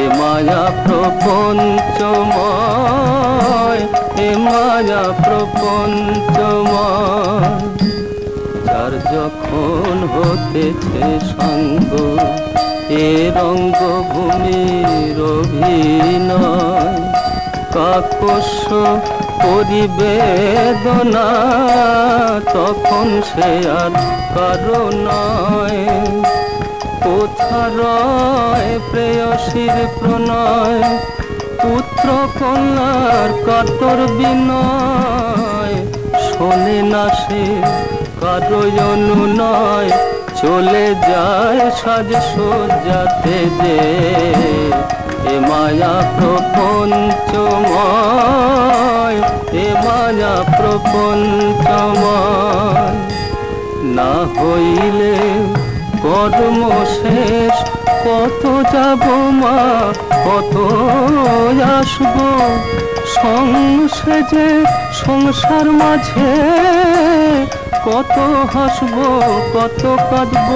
এ মায়া প্রপঞ্চময়, এ মায়া প্রপঞ্চময়। যার যখন হতেছে সঙ্গ এ রঙ্গভূমির অভিনয়, কাকস্য পরিবেদনা তখন সে আর কারো নয়। কোথা রয় প্রেয়সীর প্রণয়, পুত্র কন্যার কাতর বিনয়, শোনে না সে কারো অনুনয়, চলে যায় সাজ সজ্জাতে যে। এ মায়া প্রপঞ্চময়, এ মায়া প্রপঞ্চময়। না হইলে কর্ম শেষ, কত যাব মা কত আসব, সংসেজে সংসার মাঝে কত হাসব কত কাঁদব।